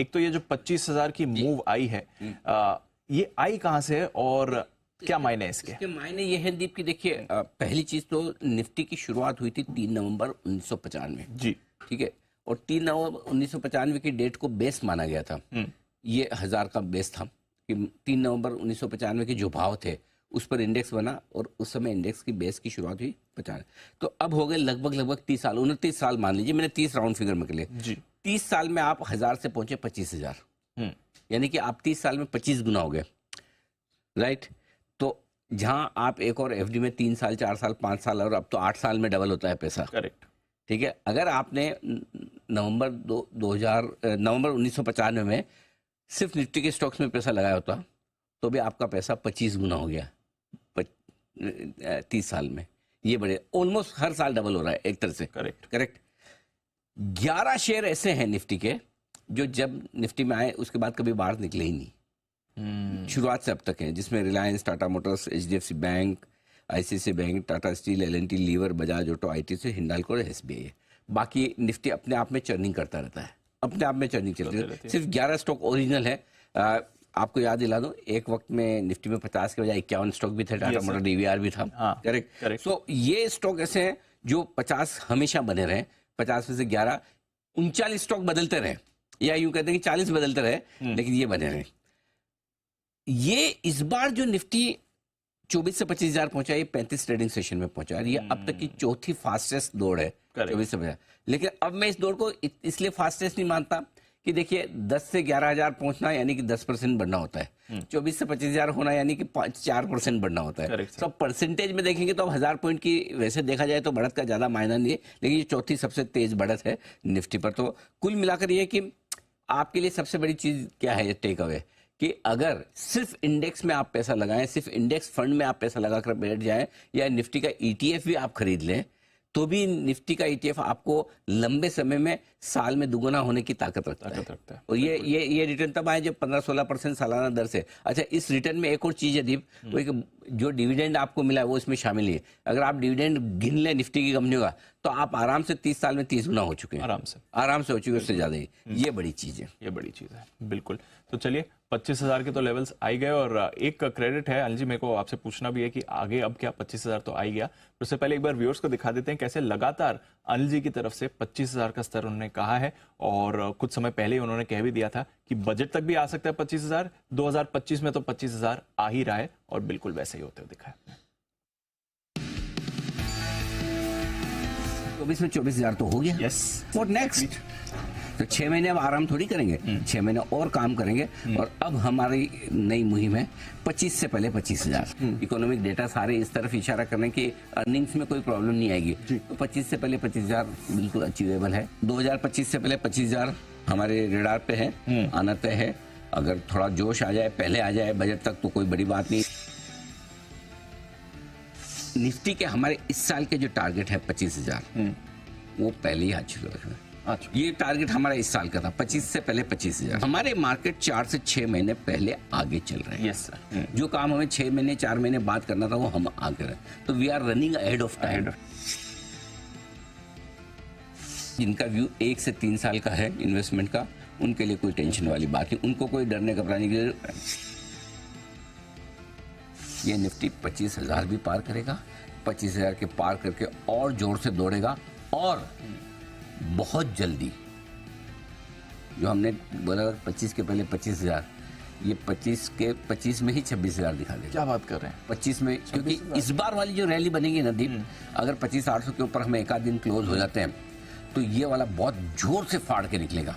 एक तो ये जो 25,000 की मूव आई है, ये आई कहां से है और क्या मायने है इसके? मायने ये है दीप की, देखिए पहली चीज तो निफ्टी की शुरुआत हुई थी 3 नवंबर 1995 जी, ठीक है, और 3 नवंबर 1995 की डेट को बेस माना गया था। ये 1000 का बेस था कि 3 नवंबर 1995 के जो भाव थे उस पर इंडेक्स बना, और उस समय इंडेक्स की बेस की शुरुआत हुई 50। तो अब हो गए लगभग 30 साल, 29 साल मान लीजिए, मैंने 30 राउंड फिगर में कर लिए जी। 30 साल में आप 1000 से पहुंचे 25,000, यानी कि आप 30 साल में 25 गुना हो गए, राइट। तो जहां आप एक और एफडी में 3 साल 4 साल 5 साल, और अब तो 8 साल में डबल होता है पैसा, करेक्ट, ठीक है। अगर आपने नवंबर 1995 में सिर्फ निफ्टी के स्टॉक्स में पैसा लगाया होता तो भी आपका पैसा 25 गुना हो गया 30 साल में। ये बड़े ऑलमोस्ट हर साल डबल हो रहा है एक तरह से, करेक्ट। 11 शेयर ऐसे हैं निफ्टी के जो जब निफ्टी में आए उसके बाद कभी बाहर निकले ही नहीं, शुरुआत से अब तक है, जिसमें Reliance, Tata Motors, HDFC Bank, ICICI Bank, Tata Steel, L and T, Lever, Bajaj Auto, ITC, Hindalco और एसबीआई है। बाकी निफ्टी अपने आप में चर्निंग करता रहता है, अपने आप में चर्निंग चलती रहती है। सिर्फ 11 स्टॉक ओरिजिनल है। आपको याद दिला दूं, एक वक्त में निफ्टी में 50 के बजाय 51 स्टॉक भी थे, टाटा मोटर डीवीआर भी था, करेक्ट। सो ये स्टॉक ऐसे हैं जो 50 हमेशा बने रहे, 50 में से 11, 39 स्टॉक बदलते रहे, या यूं कहते हैं कि 40 बदलते रहे, लेकिन ये बने रहे। ये इस बार जो निफ्टी 24 से 25,000 पहुंचा, ये 35 ट्रेडिंग सेशन में पहुंचा, ये अब तक की चौथी फास्टेस्ट दौड़ है 24 से 25,000। लेकिन अब मैं इस दौड़ को इसलिए फास्टेस्ट नहीं मानता कि देखिए 10 से 11,000 पहुंचना यानी कि 10% बढ़ना होता है, 24 से 25,000 होना यानी कि 4% बढ़ना होता है। तो परसेंटेज में देखेंगे तो अब 1000 पॉइंट की वैसे देखा जाए तो बढ़त का ज्यादा मायना नहीं है, लेकिन ये चौथी सबसे तेज बढ़त है निफ्टी पर। तो कुल मिलाकर ये कि आपके लिए सबसे बड़ी चीज क्या है, टेक अवे, कि अगर सिर्फ इंडेक्स में आप पैसा लगाएं, सिर्फ इंडेक्स फंड में आप पैसा लगाकर बैठ जाएं, या निफ्टी का ईटीएफ भी आप खरीद लें, तो भी निफ्टी का ईटीएफ आपको लंबे समय में साल में दुगुना होने की ताकत रखता है। और ये रिटर्न तब आए जब 15-16% सालाना दर से। अच्छा, इस रिटर्न में एक और चीज है दीप, वो जो डिविडेंड आपको मिला है वो इसमें शामिल है। अगर आप डिविडेंड गिन लें निफ्टी की कंपनियों का, तो आप आराम से 30 साल में 30 गुना हो चुके हैं, आराम से हो चुके हैं, उससे ज्यादा ही। ये बड़ी चीज है, ये बड़ी चीज है, बिल्कुल। तो चलिए 25,000 के तो लेवल्स आ ही गए, और एक क्रेडिट है अनिल जी, मेरे को आपसे पूछना भी है कि आगे अब क्या 25,000 तो आ ही गया, तो उससे पहले एक बार व्यूअर्स को दिखा देते हैं कैसे लगातार अनिल जी की तरफ से 25,000 का स्तर उन्होंने कहा है, और कुछ समय पहले ही उन्होंने कह भी दिया था कि बजट तक भी आ सकता है 25,000, 2025 में तो 25,000 आ ही रहा है, और बिल्कुल वैसे ही होते हुए दिखा है। 24 में 24,000 तो हो गया, यस। What next? तो 6 महीने अब आराम थोड़ी करेंगे, 6 महीने और काम करेंगे, और अब हमारी नई मुहिम है 25 से पहले 25,000। इकोनॉमिक डेटा सारे इस तरफ इशारा करने की अर्निंग्स में कोई प्रॉब्लम नहीं आएगी, तो 25 से पहले 25,000 बिल्कुल अचीवेबल है। 2025 से पहले 25,000 हमारे रेडार पे है, आना तय है। अगर थोड़ा जोश आ जाए, पहले आ जाए बजट तक, तो कोई बड़ी बात नहीं। निफ्टी के हमारे इस साल के जो टारगेट है 25,000, वो पहले ही हासिल हो रखा है। ये टारगेट हमारा इस साल का था, 25 से पहले 25,000। हमारे मार्केट 4 से 6 महीने पहले आगे चल रहे हैं, यस सर। जो काम हमें 6 महीने 4 महीने बाद करना था वो हम आगे रहे, तो we are running ahead of time. जिनका व्यू 1 से 3 साल का है इन्वेस्टमेंट का, उनके लिए कोई टेंशन वाली बात नहीं, उनको कोई डरने घबराने की जरूरत नहीं। ये निफ्टी 25,000 भी पार करेगा, 25,000 के पार करके और जोर से दौड़ेगा, और बहुत जल्दी, जो हमने बोला 25 के पहले 25,000, ये 25 के 25 में ही 26,000 दिखा देगा। क्या बात कर रहे हैं? 25 में, क्योंकि इस बार वाली जो रैली बनेगी ना दीप, अगर 25,800 के ऊपर हम एक आध दिन क्लोज हो जाते हैं, तो ये वाला बहुत जोर से फाड़ के निकलेगा।